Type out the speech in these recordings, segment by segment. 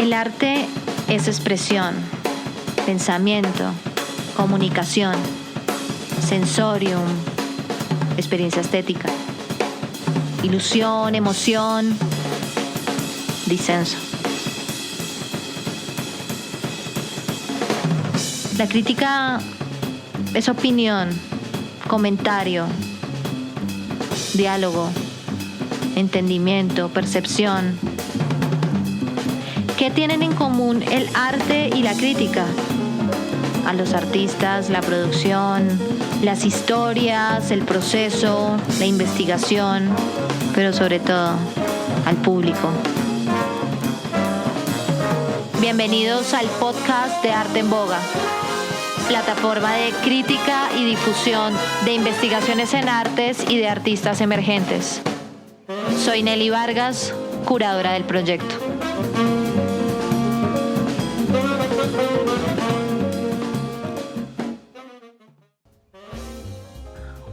El arte es expresión, pensamiento, comunicación, sensorium, experiencia estética, ilusión, emoción, disenso. La crítica es opinión, comentario, diálogo, entendimiento, percepción. ¿Qué tienen en común el arte y la crítica? A los artistas, la producción, las historias, el proceso, la investigación, pero sobre todo al público. Bienvenidos al podcast de Arte en Boga, plataforma de crítica y difusión de investigaciones en artes y de artistas emergentes. Soy Nelly Vargas, curadora del proyecto.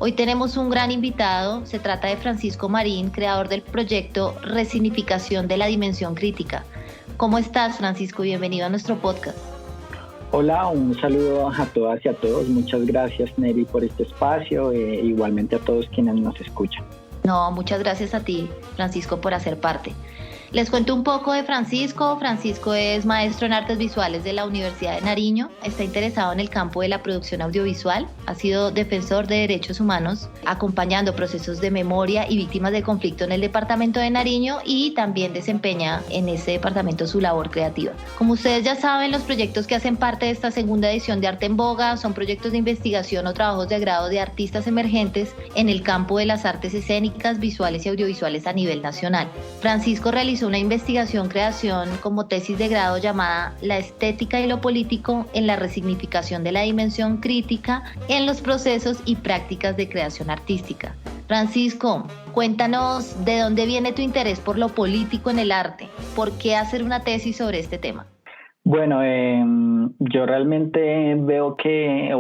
Hoy tenemos un gran invitado, se trata de Francisco Marín, creador del proyecto Resignificación de la Dimensión Crítica. ¿Cómo estás, Francisco? Bienvenido a nuestro podcast. Hola, un saludo a todas y a todos. Muchas gracias, Nelly, por este espacio, igualmente a todos quienes nos escuchan. No, muchas gracias a ti, Francisco, por hacer parte. Les cuento un poco de Francisco. Francisco es maestro en artes visuales de la Universidad de Nariño. Está interesado en el campo de la producción audiovisual. Ha sido defensor de derechos humanos, acompañando procesos de memoria y víctimas de conflicto en el departamento de Nariño, y también desempeña en ese departamento su labor creativa. Como ustedes ya saben, los proyectos que hacen parte de esta segunda edición de Arte en Boga son proyectos de investigación o trabajos de grado de artistas emergentes en el campo de las artes escénicas, visuales y audiovisuales a nivel nacional. Francisco realizó una investigación-creación como tesis de grado llamada La estética y lo político en la resignificación de la dimensión crítica en los procesos y prácticas de creación artística. Francisco, cuéntanos de dónde viene tu interés por lo político en el arte. ¿Por qué hacer una tesis sobre este tema? Bueno, yo realmente veo que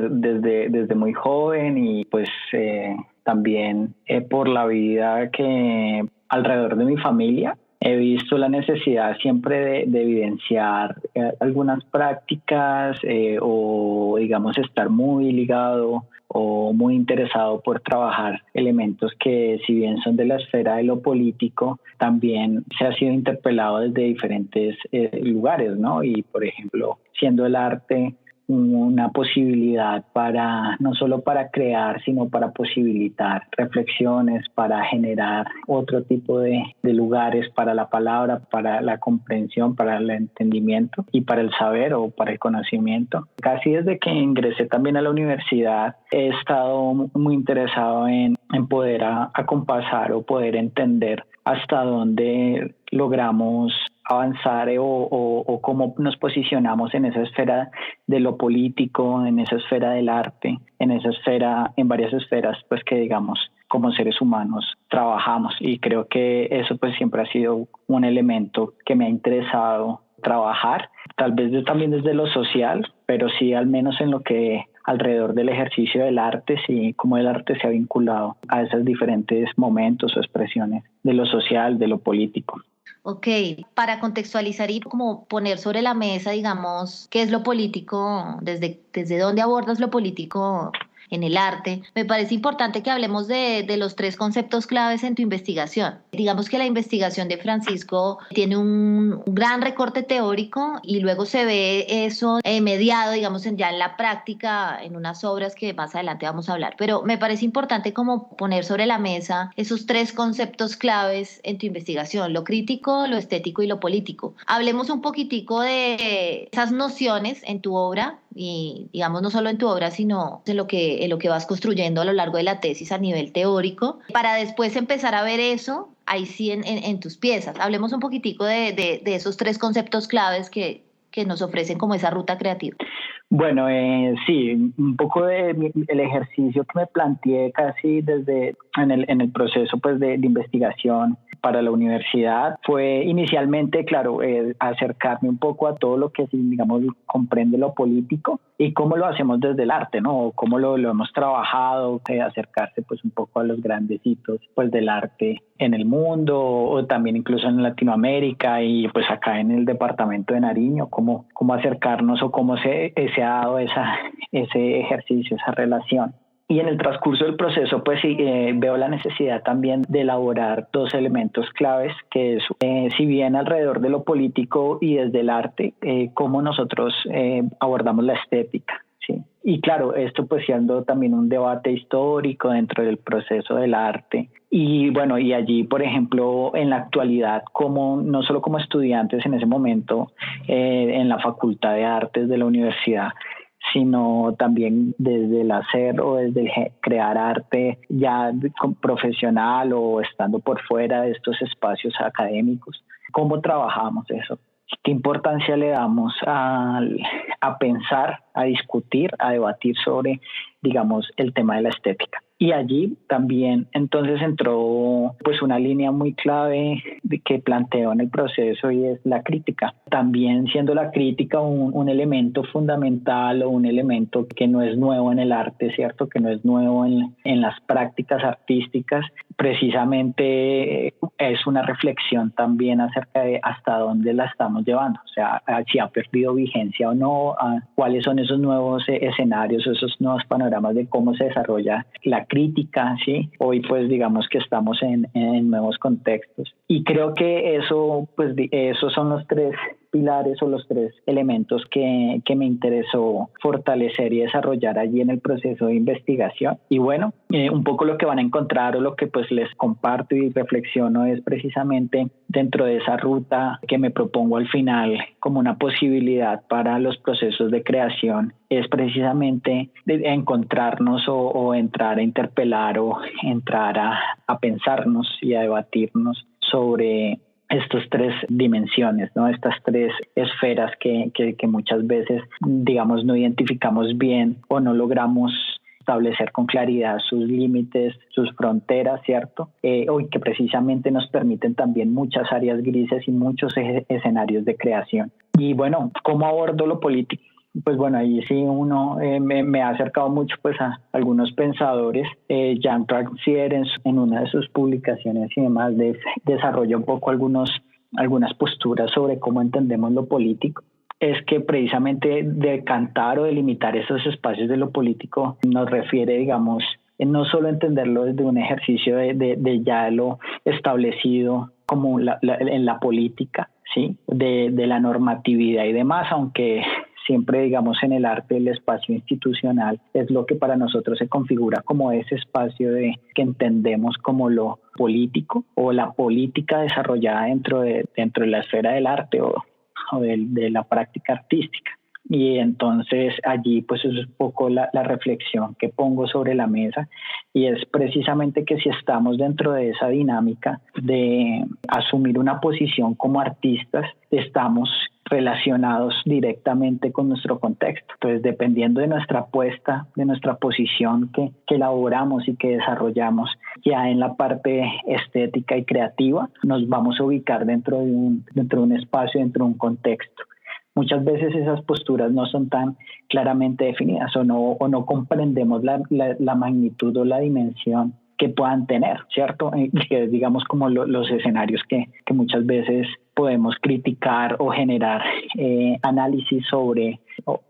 desde muy joven y pues también por la vida que alrededor de mi familia he visto la necesidad siempre de evidenciar algunas prácticas o digamos estar muy ligado o muy interesado por trabajar elementos que, si bien son de la esfera de lo político, también se ha sido interpelado desde diferentes lugares, ¿no? Y, por ejemplo, siendo el arte una posibilidad para no solo para crear, sino para posibilitar reflexiones, para generar otro tipo de lugares para la palabra, para la comprensión, para el entendimiento y para el saber o para el conocimiento. Casi desde que ingresé también a la universidad he estado muy interesado en poder acompasar o poder entender hasta dónde logramos avanzar o cómo nos posicionamos en esa esfera de lo político, en esa esfera del arte, en esa esfera, en varias esferas, pues que digamos como seres humanos trabajamos, y creo que eso pues siempre ha sido un elemento que me ha interesado trabajar, tal vez también desde lo social, pero sí al menos en lo que alrededor del ejercicio del arte, sí, cómo el arte se ha vinculado a esos diferentes momentos o expresiones de lo social, de lo político. Ok, para contextualizar y como poner sobre la mesa, digamos, qué es lo político, desde dónde abordas lo político en el arte, me parece importante que hablemos de los tres conceptos claves en tu investigación. Digamos que la investigación de Francisco tiene un gran recorte teórico y luego se ve eso mediado, digamos, ya en la práctica, en unas obras que más adelante vamos a hablar. Pero me parece importante como poner sobre la mesa esos tres conceptos claves en tu investigación: lo crítico, lo estético y lo político. Hablemos un poquitico de esas nociones en tu obra, y digamos no solo en tu obra, sino en lo que vas construyendo a lo largo de la tesis a nivel teórico, para después empezar a ver eso ahí sí en tus piezas. Hablemos un poquitico de esos tres conceptos claves que nos ofrecen como esa ruta creativa. Bueno, sí, un poco de el ejercicio que me planteé casi desde en el proceso pues de investigación para la universidad fue inicialmente, claro, acercarme un poco a todo lo que, digamos, comprende lo político y cómo lo hacemos desde el arte, ¿no? Cómo lo hemos trabajado, acercarse pues un poco a los grandes hitos pues del arte en el mundo o también incluso en Latinoamérica y pues acá en el departamento de Nariño, cómo acercarnos o cómo se ha dado ese ejercicio, esa relación. Y en el transcurso del proceso, pues sí, veo la necesidad también de elaborar dos elementos claves, que es, si bien alrededor de lo político y desde el arte, cómo nosotros abordamos la estética, ¿sí? Y claro, esto pues siendo también un debate histórico dentro del proceso del arte. Y bueno, y allí, por ejemplo, en la actualidad, como no solo como estudiantes en ese momento, en la Facultad de Artes de la universidad, sino también desde el hacer o desde el crear arte ya profesional o estando por fuera de estos espacios académicos. ¿Cómo trabajamos eso? ¿Qué importancia le damos a pensar, a discutir, a debatir sobre, digamos, el tema de la estética? Y allí también entonces entró pues una línea muy clave que planteo en el proceso y es la crítica. También siendo la crítica un elemento fundamental o un elemento que no es nuevo en el arte, ¿cierto? Que no es nuevo en las prácticas artísticas. Precisamente es una reflexión también acerca de hasta dónde la estamos llevando. O sea, si ha perdido vigencia o no, cuáles son esos nuevos escenarios, esos nuevos panoramas de cómo se desarrolla la crítica, ¿sí? Hoy pues digamos que estamos en nuevos contextos y creo que eso pues esos son los tres pilares o los tres elementos que me interesó fortalecer y desarrollar allí en el proceso de investigación. Y bueno, un poco lo que van a encontrar o lo que pues les comparto y reflexiono es precisamente dentro de esa ruta que me propongo al final como una posibilidad para los procesos de creación, es precisamente de encontrarnos o entrar a interpelar o entrar a pensarnos y a debatirnos sobre estas tres dimensiones, ¿no? Estas tres esferas que muchas veces, digamos, no identificamos bien o no logramos establecer con claridad sus límites, sus fronteras, ¿cierto? Y que precisamente nos permiten también muchas áreas grises y muchos escenarios de creación. Y bueno, ¿cómo abordo lo político? Pues bueno, ahí sí uno me ha acercado mucho pues a algunos pensadores. Jean Rancière en una de sus publicaciones y demás desarrolla un poco algunas posturas sobre cómo entendemos lo político. Es que precisamente decantar o delimitar esos espacios de lo político nos refiere, digamos, no solo entenderlo desde un ejercicio de ya lo establecido como en la política, ¿sí? De la normatividad y demás, aunque siempre, digamos, en el arte el espacio institucional es lo que para nosotros se configura como ese espacio que entendemos como lo político o la política desarrollada dentro de la esfera del arte o de la práctica artística. Y entonces allí pues es un poco la reflexión que pongo sobre la mesa y es precisamente que si estamos dentro de esa dinámica de asumir una posición como artistas, estamos relacionados directamente con nuestro contexto. Entonces, dependiendo de nuestra apuesta, de nuestra posición que elaboramos y que desarrollamos ya en la parte estética y creativa, nos vamos a ubicar dentro de un espacio, dentro de un contexto. Muchas veces esas posturas no son tan claramente definidas o no comprendemos la magnitud o la dimensión que puedan tener, ¿cierto? Que digamos como los escenarios que muchas veces podemos criticar o generar análisis sobre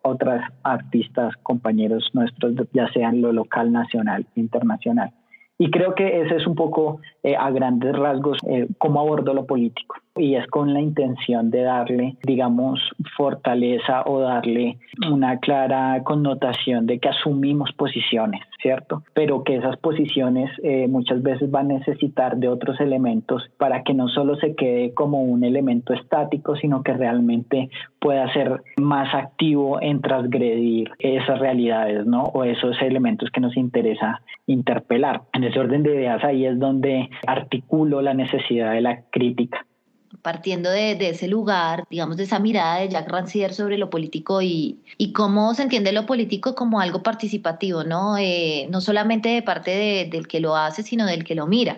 otras artistas, compañeros nuestros, ya sean lo local, nacional, internacional. Y creo que ese es un poco a grandes rasgos cómo abordo lo político. Y es con la intención de darle, digamos, fortaleza o darle una clara connotación de que asumimos posiciones, ¿cierto? Pero que esas posiciones muchas veces van a necesitar de otros elementos para que no solo se quede como un elemento estático, sino que realmente pueda ser más activo en transgredir esas realidades, ¿no? O esos elementos que nos interesa interpelar. En ese orden de ideas ahí es donde articulo la necesidad de la crítica. Partiendo de ese lugar, digamos, de esa mirada de Jacques Rancière sobre lo político y cómo se entiende lo político como algo participativo, ¿no? No solamente de parte del que lo hace, sino del que lo mira.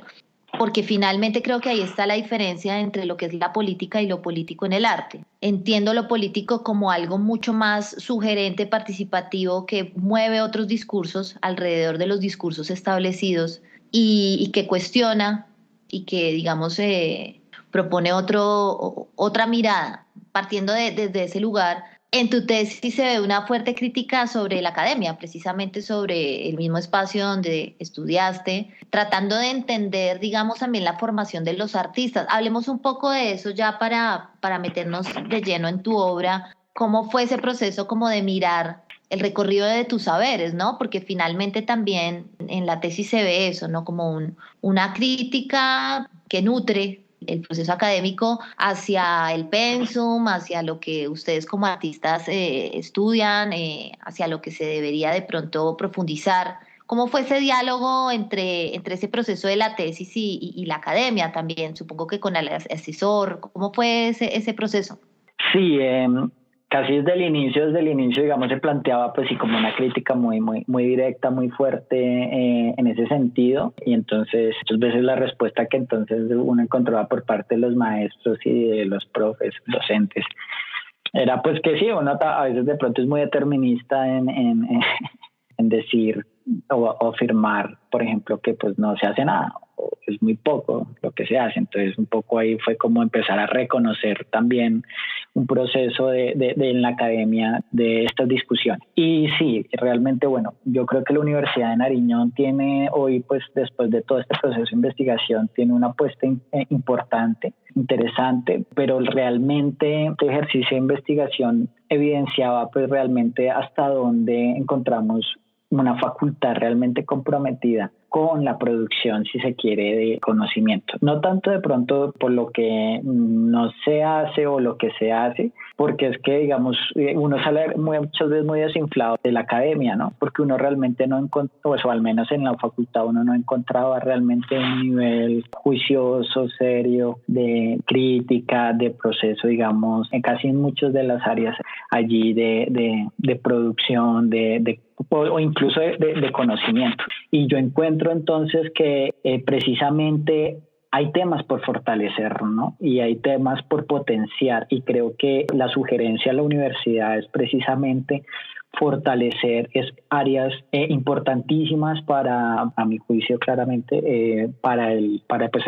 porque finalmente creo que ahí está la diferencia entre lo que es la política y lo político en el arte. Entiendo lo político como algo mucho más sugerente, participativo, que mueve otros discursos alrededor de los discursos establecidos y que cuestiona y que, digamos, propone otra mirada. Partiendo desde ese lugar, en tu tesis se ve una fuerte crítica sobre la academia, precisamente sobre el mismo espacio donde estudiaste, tratando de entender, digamos, también la formación de los artistas. Hablemos un poco de eso ya para meternos de lleno en tu obra. ¿Cómo fue ese proceso como de mirar el recorrido de tus saberes, ¿no? Porque finalmente también en la tesis se ve eso, ¿no? Como una crítica que nutre el proceso académico hacia el pensum, hacia lo que ustedes como artistas estudian, hacia lo que se debería de pronto profundizar. ¿Cómo fue ese diálogo entre ese proceso de la tesis y la academia también? Supongo que con el asesor. ¿Cómo fue ese proceso? Sí, casi desde el inicio, digamos, se planteaba pues sí como una crítica muy directa, muy fuerte en ese sentido, y entonces muchas veces la respuesta que entonces uno encontraba por parte de los maestros y de los profes, docentes, era pues que sí, uno a veces de pronto es muy determinista en decir o afirmar, por ejemplo, que pues no se hace nada, o es muy poco lo que se hace. Entonces un poco ahí fue como empezar a reconocer también un proceso de en la academia de estas discusiones. Y sí, realmente, bueno, yo creo que la Universidad de Nariño tiene hoy, pues después de todo este proceso de investigación, tiene una apuesta importante, interesante, pero realmente este ejercicio de investigación evidenciaba pues realmente hasta dónde encontramos una facultad realmente comprometida con la producción, si se quiere, de conocimiento. No tanto de pronto por lo que no se hace o lo que se hace, porque es que, digamos, uno sale muchas veces muy desinflado de la academia, ¿no? Porque uno realmente no encontró, o al menos en la facultad uno no encontraba realmente un nivel juicioso, serio, de crítica, de proceso, digamos, en casi en muchas de las áreas allí de producción, o incluso de conocimiento. Y yo encuentro entonces que precisamente hay temas por fortalecer, ¿no? Y hay temas por potenciar, y creo que la sugerencia a la universidad es precisamente fortalecer áreas importantísimas para, a mi juicio claramente, para el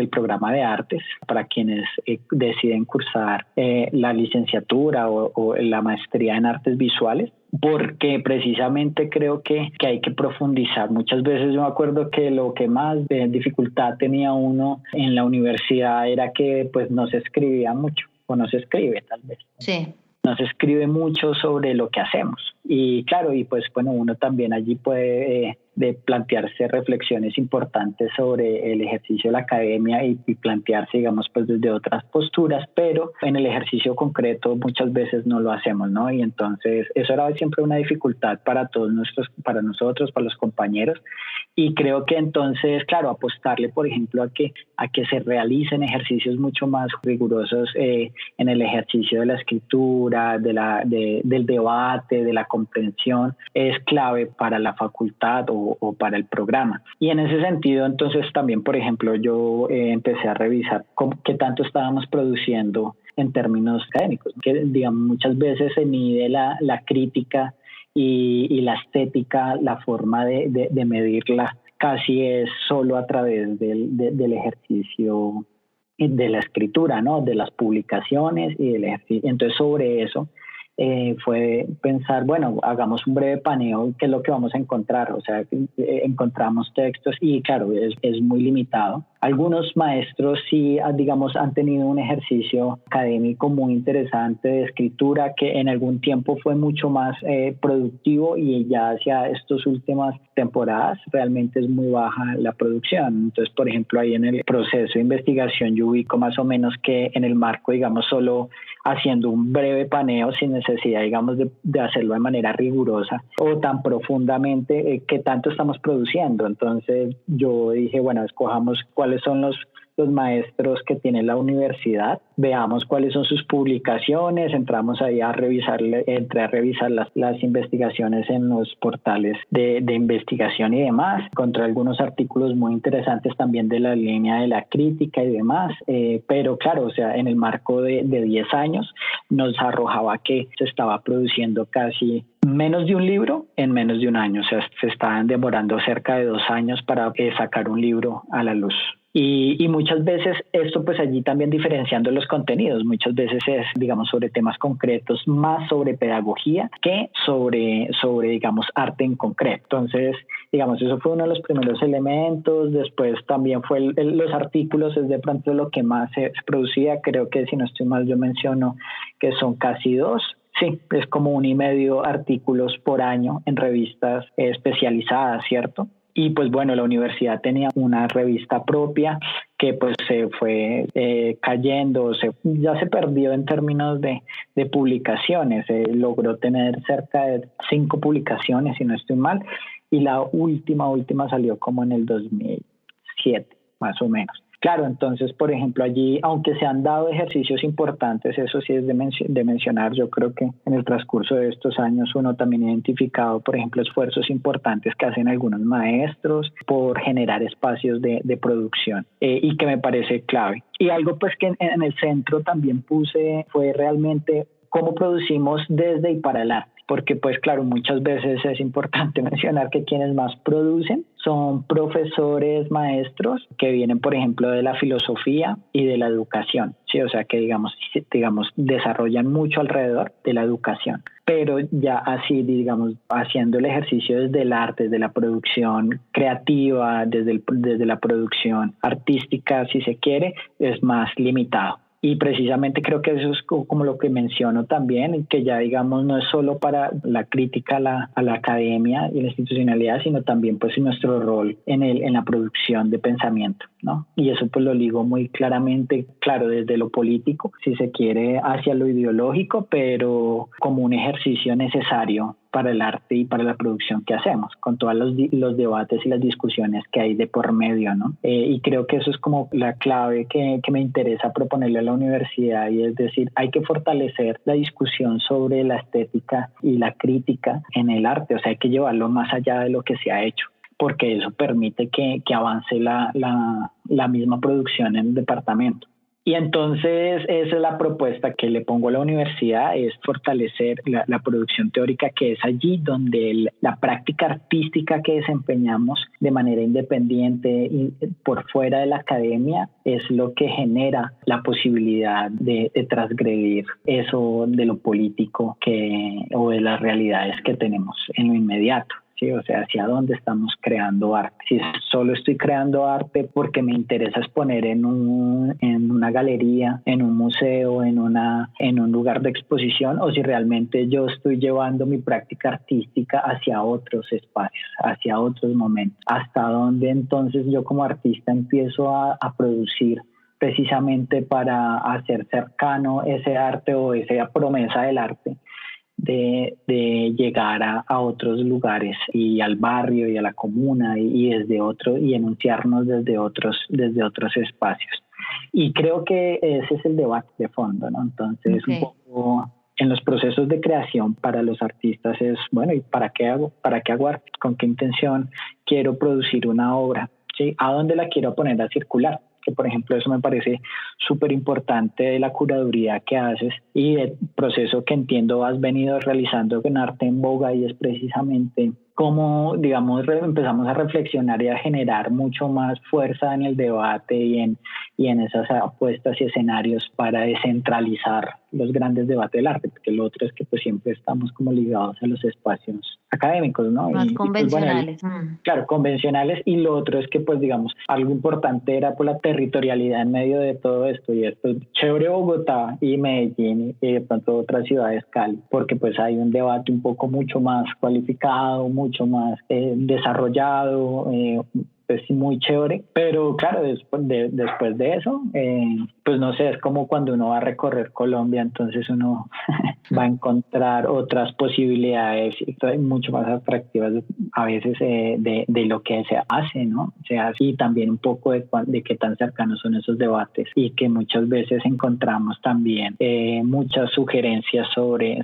programa de artes, para quienes deciden cursar la licenciatura o la maestría en artes visuales, porque precisamente creo que hay que profundizar. Muchas veces yo me acuerdo que lo que más dificultad tenía uno en la universidad era que pues no se escribía mucho, o no se escribe tal vez. Sí. No se escribe mucho sobre lo que hacemos. Y claro, y pues bueno, uno también allí puede de plantearse reflexiones importantes sobre el ejercicio de la academia y plantearse, digamos, pues desde otras posturas, pero en el ejercicio concreto muchas veces no lo hacemos, ¿no? Y entonces eso era siempre una dificultad para para nosotros, para los compañeros. Y creo que entonces, claro, apostarle, por ejemplo, a que se realicen ejercicios mucho más rigurosos en el ejercicio de la escritura, del debate, de la comprensión, es clave para la facultad o para el programa. Y en ese sentido, entonces también, por ejemplo, yo empecé a revisar qué tanto estábamos produciendo en términos académicos, que digamos muchas veces se mide la crítica y la estética, la forma de medirla casi es solo a través del ejercicio de la escritura, ¿no? De las publicaciones y del ejercicio. Entonces sobre eso fue pensar, bueno, hagamos un breve paneo, ¿qué es lo que vamos a encontrar? O sea, encontramos textos y claro, es muy limitado. Algunos maestros sí, digamos, han tenido un ejercicio académico muy interesante de escritura que en algún tiempo fue mucho más productivo, y ya hacia estas últimas temporadas realmente es muy baja la producción. Entonces, por ejemplo, ahí en el proceso de investigación yo ubico más o menos que en el marco, digamos, solo haciendo un breve paneo sin necesidad, digamos, de hacerlo de manera rigurosa o tan profundamente, qué tanto estamos produciendo. Entonces yo dije, bueno, escojamos cuáles son los maestros que tiene la universidad, veamos cuáles son sus publicaciones, entré a revisar las investigaciones en los portales de investigación y demás, encontré algunos artículos muy interesantes también de la línea de la crítica y demás, pero claro, o sea, en el marco de 10 años nos arrojaba que se estaba produciendo casi menos de un libro en menos de un año, o sea, se estaban demorando cerca de 2 años para sacar un libro a la luz. Y muchas veces esto pues allí también diferenciando los contenidos, muchas veces es digamos sobre temas concretos, más sobre pedagogía que sobre digamos arte en concreto. Entonces digamos eso fue uno de los primeros elementos, después también fue los artículos, es de pronto lo que más se producía, creo que si no estoy mal yo menciono que son casi 2. Sí, es como 1.5 artículos por año en revistas especializadas, ¿cierto? Y pues bueno, la universidad tenía una revista propia que pues se fue cayendo, ya se perdió en términos de publicaciones, logró tener cerca de 5 publicaciones, si no estoy mal, y la última salió como en el 2007, más o menos. Claro, entonces, por ejemplo, allí, aunque se han dado ejercicios importantes, eso sí es de mencionar, yo creo que en el transcurso de estos años uno también ha identificado, por ejemplo, esfuerzos importantes que hacen algunos maestros por generar espacios de producción y que me parece clave. Y algo pues que en el centro también puse fue realmente cómo producimos desde y para el arte. Porque pues claro, muchas veces es importante mencionar que quienes más producen son profesores, maestros que vienen por ejemplo de la filosofía y de la educación, ¿sí? O sea que digamos desarrollan mucho alrededor de la educación, pero ya así digamos haciendo el ejercicio desde el arte, desde la producción creativa, desde la producción artística si se quiere, es más limitado. Y precisamente creo que eso es como lo que menciono también, que ya digamos no es solo para la crítica a la academia y la institucionalidad, sino también pues nuestro rol en la producción de pensamiento, ¿no? Y eso pues lo ligo muy claramente, claro, desde lo político, si se quiere, hacia lo ideológico, pero como un ejercicio necesario para el arte y para la producción que hacemos, con todos los debates y las discusiones que hay de por medio, ¿no? Y creo que eso es como la clave que me interesa proponerle a la universidad, y es decir, hay que fortalecer la discusión sobre la estética y la crítica en el arte, o sea, hay que llevarlo más allá de lo que se ha hecho, porque eso permite que avance la misma producción en el departamento. Y entonces esa es la propuesta que le pongo a la universidad, es fortalecer la producción teórica, que es allí donde la práctica artística que desempeñamos de manera independiente y por fuera de la academia es lo que genera la posibilidad de transgredir eso de lo político o de las realidades que tenemos en lo inmediato. ¿Sí? O sea, hacia dónde estamos creando arte. Si solo estoy creando arte porque me interesa exponer en una galería, en un museo, en un lugar de exposición, o si realmente yo estoy llevando mi práctica artística hacia otros espacios, hacia otros momentos. Hasta dónde entonces yo como artista empiezo a producir precisamente para hacer cercano ese arte o esa promesa del arte de llegar a otros lugares y al barrio y a la comuna y enunciarnos desde otros espacios. Y creo que ese es el debate de fondo, ¿no? Entonces, okay, un poco en los procesos de creación para los artistas es, bueno, ¿y para qué hago arte? ¿Con qué intención quiero producir una obra? ¿Sí? ¿A dónde la quiero poner a circular? Que por ejemplo eso me parece súper importante de la curaduría que haces y del proceso que entiendo has venido realizando con Arte en Boga, y es precisamente cómo, digamos, empezamos a reflexionar y a generar mucho más fuerza en el debate y en esas apuestas y escenarios para descentralizar los grandes debates del arte, porque lo otro es que pues siempre estamos como ligados a los espacios académicos, ¿no? Más convencionales. Pues, bueno, claro, convencionales, y lo otro es que pues digamos, algo importante era por la territorialidad en medio de todo esto, y esto, chévere Bogotá y Medellín y de pronto otras ciudades Cali, porque pues hay un debate un poco mucho más cualificado, mucho más desarrollado, pues muy chévere, pero claro, después de eso, pues no sé, es como cuando uno va a recorrer Colombia, entonces uno va a encontrar otras posibilidades mucho más atractivas a veces de lo que se hace, ¿no? O sea, y también un poco de qué tan cercanos son esos debates y que muchas veces encontramos también muchas sugerencias sobre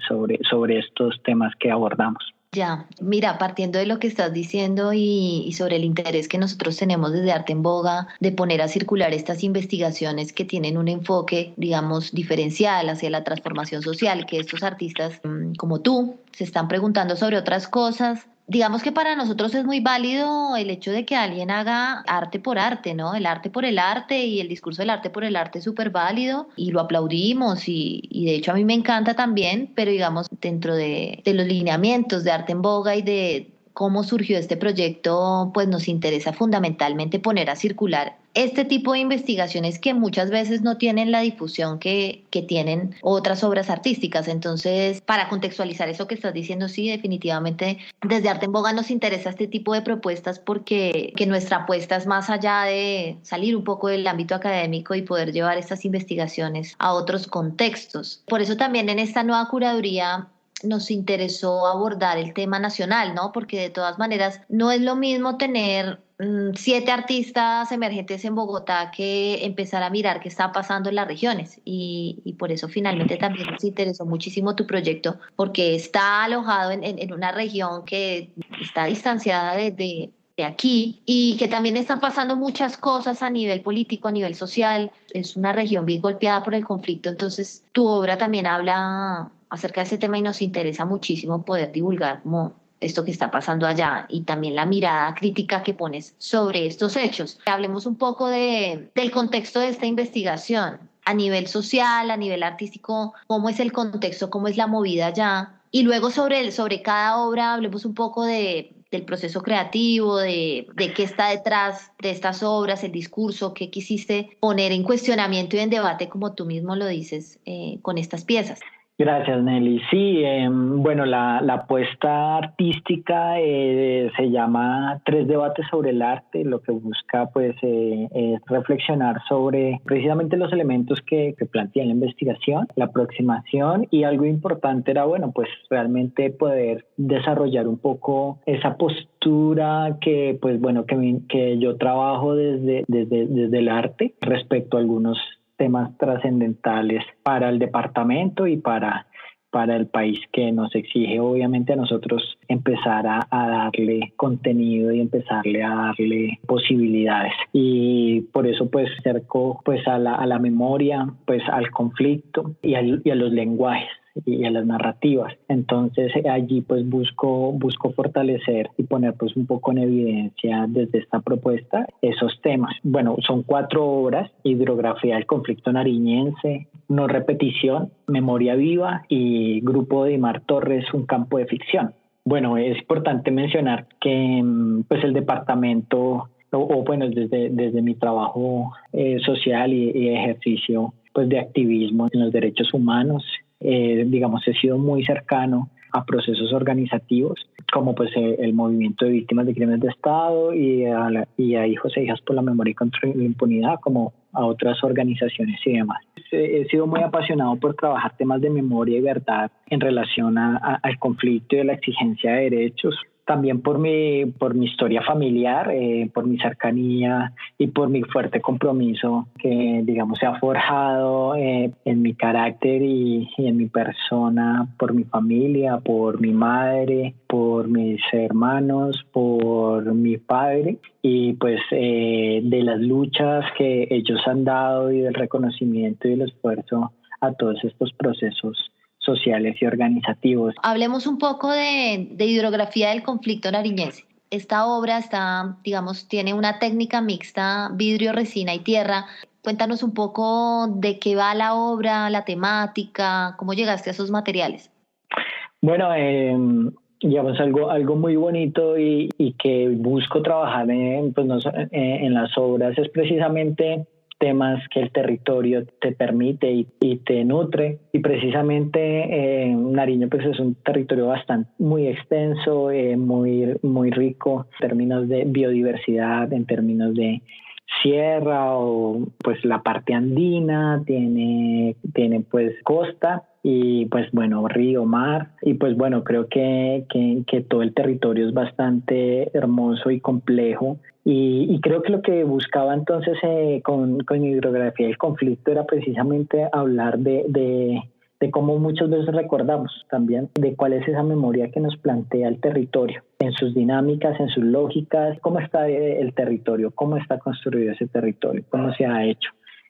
estos temas que abordamos. Ya, mira, partiendo de lo que estás diciendo y sobre el interés que nosotros tenemos desde Arte en Boga de poner a circular estas investigaciones que tienen un enfoque, digamos, diferencial hacia la transformación social, que estos artistas como tú se están preguntando sobre otras cosas. Digamos que para nosotros es muy válido el hecho de que alguien haga arte por arte, ¿no? El arte por el arte y el discurso del arte por el arte es súper válido y lo aplaudimos y de hecho a mí me encanta también, pero digamos dentro de los lineamientos de Arte en Boga y de cómo surgió este proyecto, pues nos interesa fundamentalmente poner a circular este tipo de investigaciones que muchas veces no tienen la difusión que tienen otras obras artísticas. Entonces, para contextualizar eso que estás diciendo, sí, definitivamente desde Arte en Boga nos interesa este tipo de propuestas porque que nuestra apuesta es más allá de salir un poco del ámbito académico y poder llevar estas investigaciones a otros contextos. Por eso también en esta nueva curaduría nos interesó abordar el tema nacional, ¿no? Porque de todas maneras no es lo mismo tener 7 artistas emergentes en Bogotá que empezar a mirar qué está pasando en las regiones y por eso finalmente también nos interesó muchísimo tu proyecto porque está alojado en una región que está distanciada de aquí y que también están pasando muchas cosas a nivel político, a nivel social. Es una región bien golpeada por el conflicto, entonces tu obra también habla acerca de ese tema y nos interesa muchísimo poder divulgar como esto que está pasando allá y también la mirada crítica que pones sobre estos hechos. Hablemos un poco del contexto de esta investigación a nivel social, a nivel artístico, cómo es el contexto, cómo es la movida allá. Y luego sobre cada obra hablemos un poco del proceso creativo, de qué está detrás de estas obras, el discurso, qué quisiste poner en cuestionamiento y en debate, como tú mismo lo dices, con estas piezas. Gracias, Nelly. Sí, bueno, la apuesta artística se llama Tres debates sobre el arte. Lo que busca, pues, es reflexionar sobre precisamente los elementos que plantea la investigación, la aproximación y algo importante era, bueno, pues, realmente poder desarrollar un poco esa postura que, pues, bueno, que yo trabajo desde el arte respecto a algunos temas trascendentales para el departamento y para el país que nos exige obviamente a nosotros empezar a darle contenido y empezarle a darle posibilidades y por eso pues acerco pues a la memoria, pues al conflicto y a los lenguajes y a las narrativas. Entonces allí pues busco fortalecer y poner pues un poco en evidencia desde esta propuesta esos temas. Bueno, son 4 obras: Hidrografía del conflicto nariñense, No repetición, Memoria viva y Grupo de Imar Torres, un campo de ficción. Bueno, es importante mencionar que pues el departamento o bueno, desde mi trabajo social y ejercicio pues de activismo en los derechos humanos, digamos, he sido muy cercano a procesos organizativos como pues el movimiento de víctimas de crímenes de Estado y a hijos e hijas por la memoria y contra la impunidad, como a otras organizaciones y demás. He sido muy apasionado por trabajar temas de memoria y verdad en relación al conflicto y a la exigencia de derechos. También por mi historia familiar, por mi cercanía y por mi fuerte compromiso que, digamos, se ha forjado en mi carácter y en mi persona, por mi familia, por mi madre, por mis hermanos, por mi padre y pues de las luchas que ellos han dado y del reconocimiento y el esfuerzo a todos estos procesos sociales y organizativos. Hablemos un poco de hidrografía del conflicto nariñense. Esta obra digamos, tiene una técnica mixta, vidrio, resina y tierra. Cuéntanos un poco de qué va la obra, la temática, cómo llegaste a esos materiales. Bueno, digamos algo muy bonito y que busco trabajar en las obras es precisamente temas que el territorio te permite y te nutre. Y precisamente Nariño pues es un territorio muy extenso, muy rico en términos de biodiversidad, en términos de sierra o pues la parte andina, tiene pues costa y pues bueno, río, mar, y pues bueno, creo que todo el territorio es bastante hermoso y complejo. Y creo que lo que buscaba entonces con Hidrografía del Conflicto era precisamente hablar de cómo muchas veces recordamos también de cuál es esa memoria que nos plantea el territorio, en sus dinámicas, en sus lógicas, cómo está el territorio, cómo está construido ese territorio, cómo se ha hecho.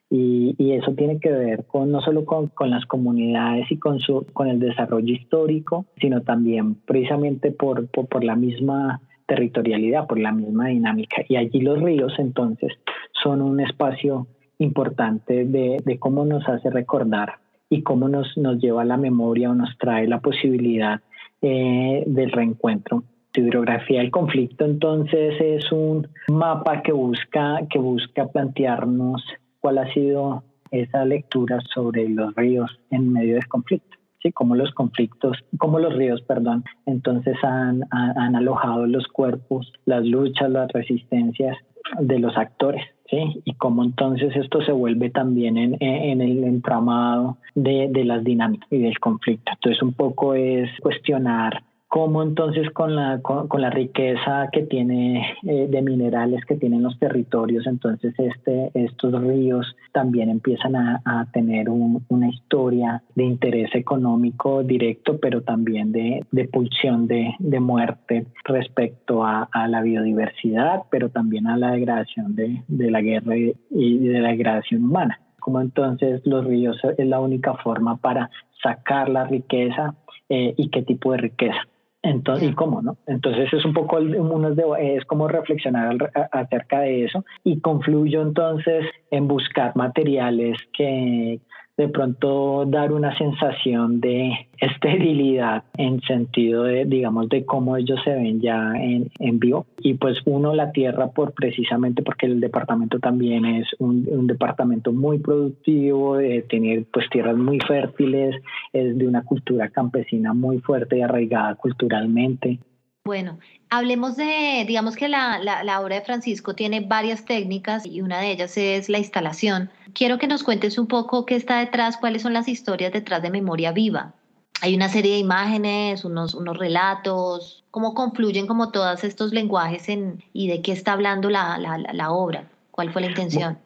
Y eso tiene que ver no solo con las comunidades y con el desarrollo histórico, sino también precisamente por la misma territorialidad, por la misma dinámica. Y allí los ríos entonces son un espacio importante de cómo nos hace recordar y cómo nos lleva a la memoria o nos trae la posibilidad del reencuentro. Hidrografía del Conflicto entonces es un mapa que busca plantearnos cuál ha sido esa lectura sobre los ríos en medio del conflicto. ¿Sí? Cómo los ríos, entonces han alojado los cuerpos, las luchas, las resistencias de los actores, ¿sí? Y cómo entonces esto se vuelve también en el entramado de las dinámicas y del conflicto. Entonces un poco es cuestionar cómo entonces con la riqueza que tiene de minerales que tienen los territorios, entonces estos ríos también empiezan a tener una historia de interés económico directo, pero también de pulsión de muerte respecto a la biodiversidad, pero también a la degradación de la guerra y de la degradación humana. Como entonces los ríos es la única forma para sacar la riqueza y qué tipo de riqueza. Entonces, ¿y cómo, no? Entonces es un poco es como reflexionar acerca de eso y confluyo entonces en buscar materiales que de pronto dar una sensación de esterilidad en sentido digamos, de cómo ellos se ven ya en vivo. Y pues la tierra precisamente porque el departamento también es un departamento muy productivo, tiene pues tierras muy fértiles, es de una cultura campesina muy fuerte y arraigada culturalmente. Bueno, hablemos digamos que la obra de Francisco tiene varias técnicas y una de ellas es la instalación. Quiero que nos cuentes un poco qué está detrás, cuáles son las historias detrás de Memoria Viva. Hay una serie de imágenes, unos relatos, cómo confluyen como todos estos lenguajes y de qué está hablando la obra, cuál fue la intención.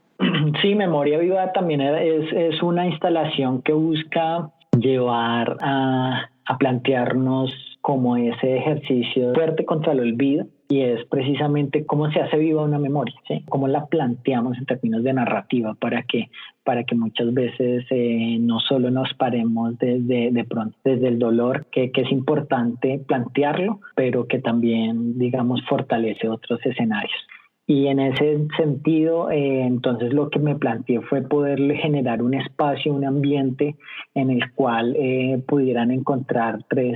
Sí, Memoria Viva también es una instalación que busca llevar a plantearnos como ese ejercicio fuerte contra el olvido, y es precisamente cómo se hace viva una memoria, ¿sí? Cómo la planteamos en términos de narrativa para que muchas veces no solo nos paremos desde el dolor, que es importante plantearlo, pero que también, digamos, fortalece otros escenarios. Y en ese sentido, entonces lo que me planteé fue poderle generar un espacio, un ambiente en el cual pudieran encontrar tres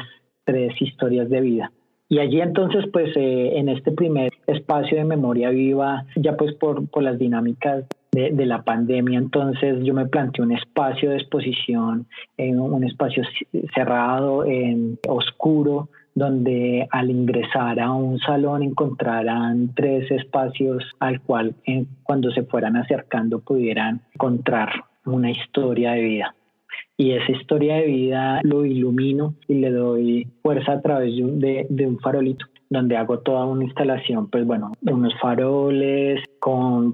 historias de vida. Y allí entonces, pues en este primer espacio de Memoria Viva, ya pues por las dinámicas de la pandemia, entonces yo me planteé un espacio de exposición, un espacio cerrado, oscuro, donde al ingresar a un salón encontrarán tres espacios al cual cuando se fueran acercando pudieran encontrar una historia de vida. Y esa historia de vida lo ilumino y le doy fuerza a través de un farolito, donde hago toda una instalación, pues bueno, unos faroles con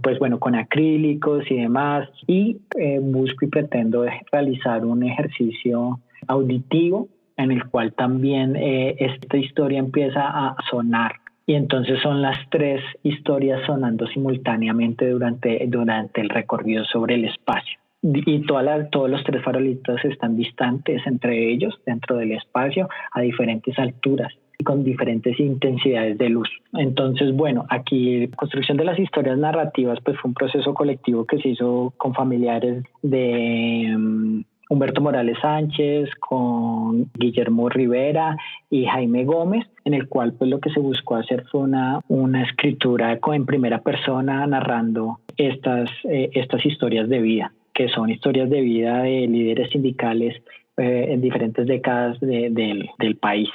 acrílicos y demás, y busco y pretendo realizar un ejercicio auditivo en el cual también esta historia empieza a sonar. Y entonces son las tres historias sonando simultáneamente durante el recorrido sobre el espacio. Y todos los tres farolitos están distantes entre ellos, dentro del espacio, a diferentes alturas y con diferentes intensidades de luz. Entonces, bueno, aquí la construcción de las historias narrativas pues fue un proceso colectivo que se hizo con familiares de Humberto Morales Sánchez, con Guillermo Rivera y Jaime Gómez, en el cual pues lo que se buscó hacer fue una escritura en primera persona narrando estas historias de vida, que son historias de vida de líderes sindicales en diferentes décadas del país.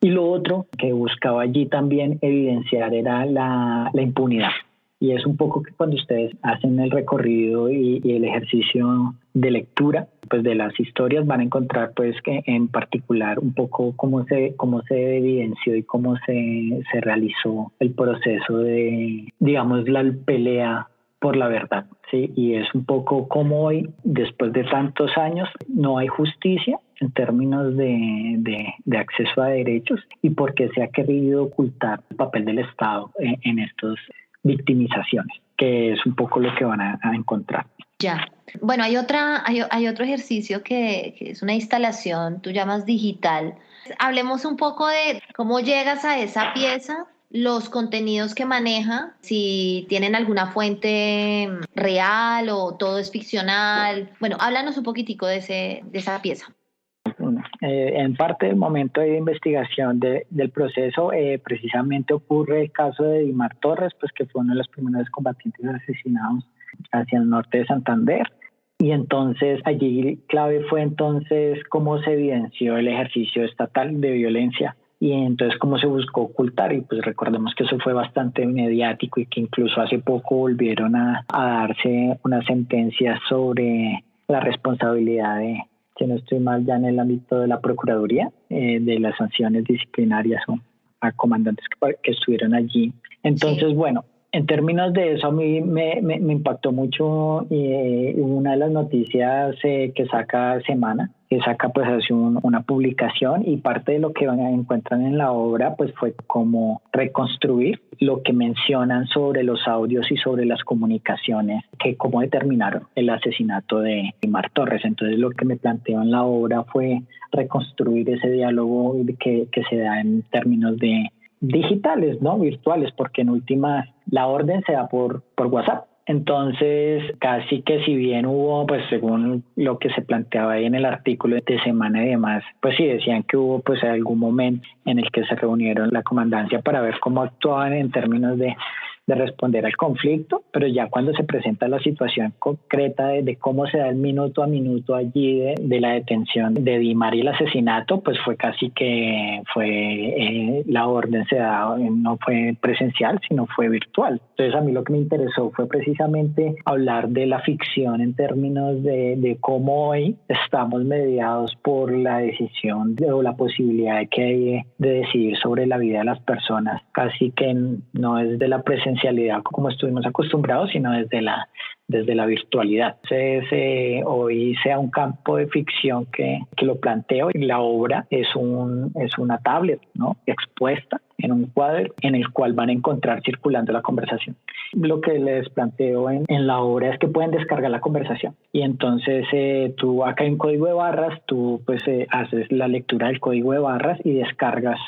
Y lo otro que buscaba allí también evidenciar era la impunidad. Y es un poco que cuando ustedes hacen el recorrido y el ejercicio de lectura pues de las historias van a encontrar pues que en particular un poco cómo se evidenció y cómo se realizó el proceso de, digamos, la pelea por la verdad, ¿sí? Y es un poco como hoy, después de tantos años, no hay justicia en términos de acceso a derechos y porque se ha querido ocultar el papel del Estado en estas victimizaciones, que es un poco lo que van a encontrar. Ya. Bueno, hay otro ejercicio que es una instalación, tú llamas digital. Hablemos un poco de cómo llegas a esa pieza, los contenidos que maneja, si tienen alguna fuente real o todo es ficcional. Bueno, háblanos un poquitico de esa pieza. En parte del momento de investigación del proceso, precisamente ocurre el caso de Dimar Torres, pues que fue uno de los primeros combatientes asesinados hacia el norte de Santander. Y entonces allí clave fue entonces cómo se evidenció el ejercicio estatal de violencia y entonces cómo se buscó ocultar. Y pues recordemos que eso fue bastante mediático y que incluso hace poco volvieron a darse una sentencia sobre la responsabilidad de, si no estoy mal, ya en el ámbito de la Procuraduría, de las sanciones disciplinarias a comandantes que estuvieron allí. Entonces, sí. Bueno, en términos de eso, a mí me impactó mucho una de las noticias que saca Semana, que saca pues hace una publicación y parte de lo que encuentran en la obra pues fue como reconstruir lo que mencionan sobre los audios y sobre las comunicaciones, que cómo determinaron el asesinato de Dimar Torres. Entonces lo que me planteo en la obra fue reconstruir ese diálogo que se da en términos de digitales, ¿no? Virtuales, porque en últimas la orden se da por WhatsApp. Entonces, casi que si bien hubo, pues según lo que se planteaba ahí en el artículo de Semana y demás, pues sí decían que hubo pues algún momento en el que se reunieron la comandancia para ver cómo actuaban en términos de responder al conflicto, pero ya cuando se presenta la situación concreta de cómo se da el minuto a minuto allí de la detención de Dimar y el asesinato, pues fue casi que la orden se da, no fue presencial, sino fue virtual. Entonces a mí lo que me interesó fue precisamente hablar de la ficción en términos de cómo hoy estamos mediados por la decisión o la posibilidad que hay de decidir sobre la vida de las personas, casi que no es de la presencialidad como estuvimos acostumbrados, sino desde la virtualidad. Entonces, hoy sea un campo de ficción que lo planteo y la obra es una tablet, ¿no? Expuesta en un cuadro en el cual van a encontrar circulando la conversación. Lo que les planteo en la obra es que pueden descargar la conversación y entonces tú acá hay un código de barras, tú pues haces la lectura del código de barras y descargas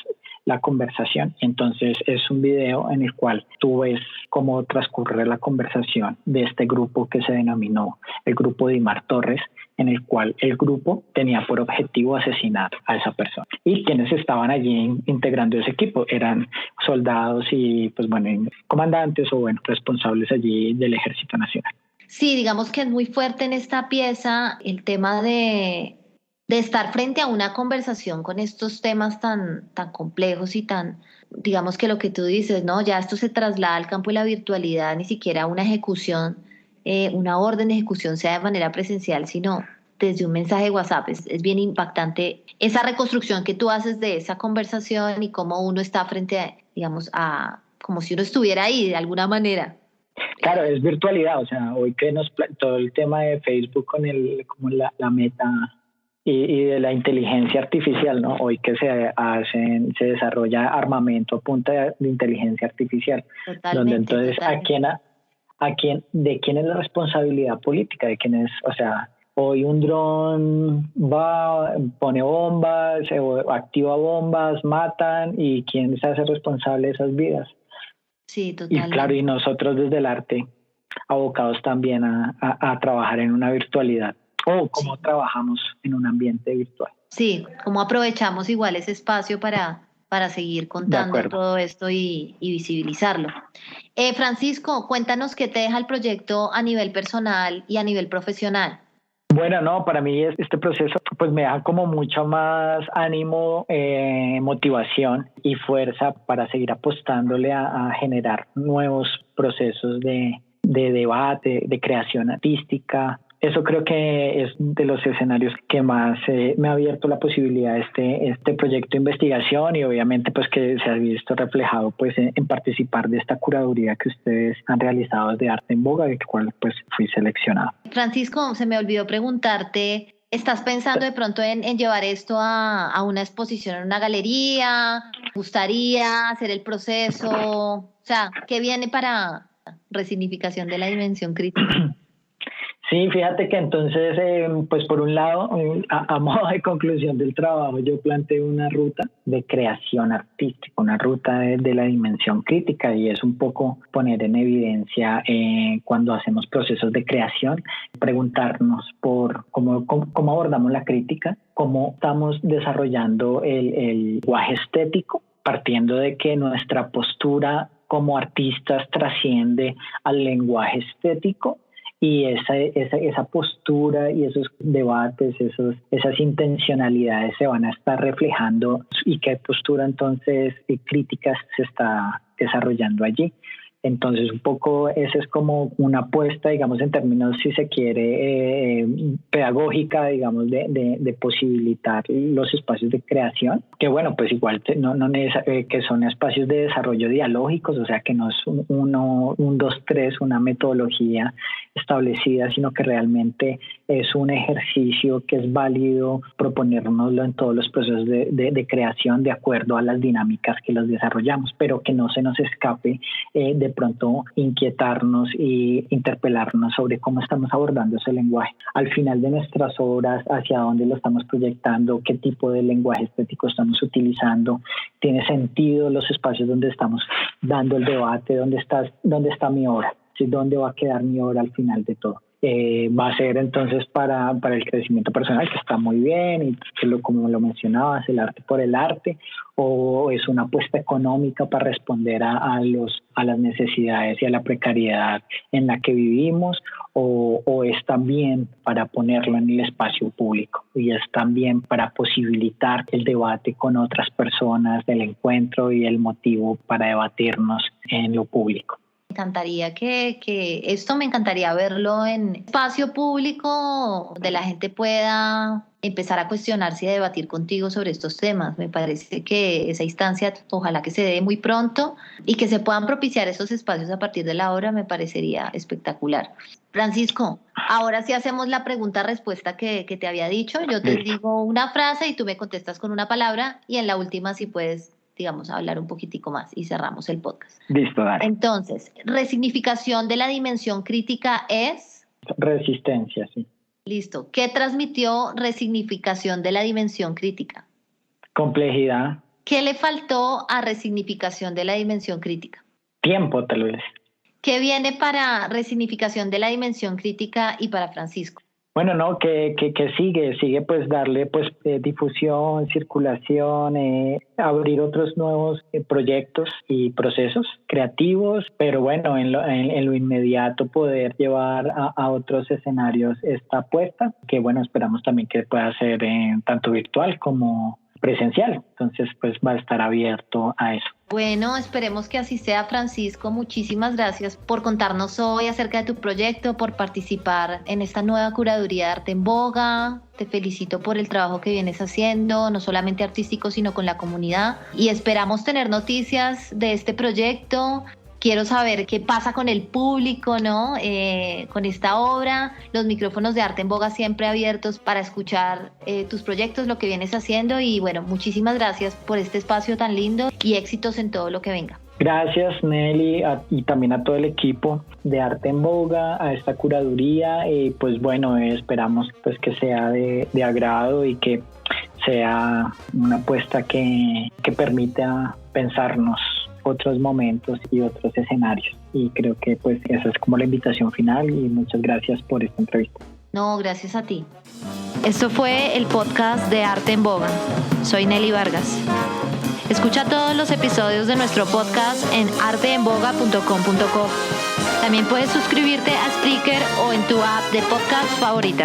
la conversación. Entonces es un video en el cual tú ves cómo transcurre la conversación de este grupo que se denominó el grupo de Dimar Torres, en el cual el grupo tenía por objetivo asesinar a esa persona. Y quienes estaban allí integrando ese equipo eran soldados y pues bueno, comandantes o bueno, responsables allí del Ejército Nacional. Sí, digamos que es muy fuerte en esta pieza el tema de estar frente a una conversación con estos temas tan complejos y tan, digamos que lo que tú dices, ¿no? Ya esto se traslada al campo de la virtualidad, ni siquiera una ejecución, una orden de ejecución sea de manera presencial, sino desde un mensaje de WhatsApp. Es bien impactante esa reconstrucción que tú haces de esa conversación y cómo uno está frente a, digamos, como si uno estuviera ahí de alguna manera. Claro, es virtualidad, o sea, hoy que todo el tema de Facebook con como la meta y de la inteligencia artificial, ¿no? Hoy que se desarrolla armamento a punta de inteligencia artificial. Totalmente, donde entonces totalmente. ¿de quién es la responsabilidad política? ¿De quién es? O sea, hoy un dron pone bombas, activa bombas, matan, y ¿quién se hace responsable de esas vidas? Sí, totalmente. Y claro, y nosotros desde el arte abocados también a trabajar en una virtualidad o cómo trabajamos en un ambiente virtual. Sí, cómo aprovechamos igual ese espacio para seguir contando todo esto y visibilizarlo. Francisco, cuéntanos qué te deja el proyecto a nivel personal y a nivel profesional. Bueno, no, para mí este proceso pues me da como mucho más ánimo, motivación y fuerza para seguir apostándole a generar nuevos procesos de debate, de creación artística. Eso creo que es de los escenarios que más me ha abierto la posibilidad este proyecto de investigación, y obviamente pues que se ha visto reflejado pues en participar de esta curaduría que ustedes han realizado desde Arte en Boga, de cual pues fui seleccionado. Francisco, se me olvidó preguntarte, ¿estás pensando de pronto en llevar esto a una exposición en una galería? ¿Gustaría hacer el proceso? O sea, ¿qué viene para resignificación de la dimensión crítica? Sí, fíjate que entonces, pues por un lado, a modo de conclusión del trabajo, yo planteo una ruta de creación artística, una ruta de la dimensión crítica, y es un poco poner en evidencia cuando hacemos procesos de creación, preguntarnos por cómo abordamos la crítica, cómo estamos desarrollando el lenguaje estético, partiendo de que nuestra postura como artistas trasciende al lenguaje estético. Y esa postura y esos debates, esas intencionalidades se van a estar reflejando, y qué postura entonces críticas se está desarrollando allí. Entonces un poco esa es como una apuesta, digamos, en términos, si se quiere, pedagógica, digamos, de posibilitar los espacios de creación, que bueno, pues igual que son espacios de desarrollo dialógicos, o sea que no es un 2, 3, una metodología establecida, sino que realmente es un ejercicio que es válido proponérnoslo en todos los procesos de creación de acuerdo a las dinámicas que los desarrollamos, pero que no se nos escape de pronto inquietarnos e interpelarnos sobre cómo estamos abordando ese lenguaje. Al final de nuestras obras, hacia dónde lo estamos proyectando, qué tipo de lenguaje estético estamos utilizando, tiene sentido los espacios donde estamos dando el debate, dónde está mi obra, ¿sí? ¿Dónde va a quedar mi obra al final de todo? Va a ser entonces para el crecimiento personal, que está muy bien, y que como lo mencionabas, el arte por el arte, o es una apuesta económica para responder a las necesidades y a la precariedad en la que vivimos, o es también para ponerlo en el espacio público, y es también para posibilitar el debate con otras personas, el encuentro y el motivo para debatirnos en lo público. Me encantaría que esto me encantaría verlo en espacio público, donde la gente pueda empezar a cuestionarse y a debatir contigo sobre estos temas. Me parece que esa instancia ojalá que se dé muy pronto y que se puedan propiciar esos espacios a partir de la obra, me parecería espectacular. Francisco, ahora sí hacemos la pregunta-respuesta que te había dicho. Yo te digo una frase y tú me contestas con una palabra, y en la última sí puedes, digamos, hablar un poquitico más y cerramos el podcast. Listo, dale. Entonces, resignificación de la dimensión crítica es... Resistencia, sí. Listo. ¿Qué transmitió resignificación de la dimensión crítica? Complejidad. ¿Qué le faltó a resignificación de la dimensión crítica? Tiempo, tal vez. ¿Qué viene para resignificación de la dimensión crítica y para Francisco? Bueno, no, que sigue pues darle pues difusión, circulación, abrir otros nuevos proyectos y procesos creativos, pero bueno, en lo inmediato poder llevar a otros escenarios esta apuesta, que bueno, esperamos también que pueda ser tanto virtual como presencial. Entonces pues va a estar abierto a eso. Bueno, esperemos que así sea, Francisco. Muchísimas gracias por contarnos hoy acerca de tu proyecto, por participar en esta nueva curaduría de Arte en Boga. Te felicito por el trabajo que vienes haciendo, no solamente artístico, sino con la comunidad. Y esperamos tener noticias de este proyecto. Quiero saber qué pasa con el público, ¿no? Con esta obra. Los micrófonos de Arte en Boga siempre abiertos para escuchar tus proyectos, lo que vienes haciendo. Y bueno, muchísimas gracias por este espacio tan lindo y éxitos en todo lo que venga. Gracias, Nelly, y también a todo el equipo de Arte en Boga, a esta curaduría. Y pues bueno, esperamos pues que sea de agrado y que sea una apuesta que permita pensarnos otros momentos y otros escenarios, y creo que pues esa es como la invitación final, y muchas gracias por esta entrevista. No, gracias a ti. Esto fue el podcast de Arte en Boga. Soy Nelly Vargas. Escucha todos los episodios de nuestro podcast en arteenboga.com.co. También puedes suscribirte a Spreaker o en tu app de podcast favorita.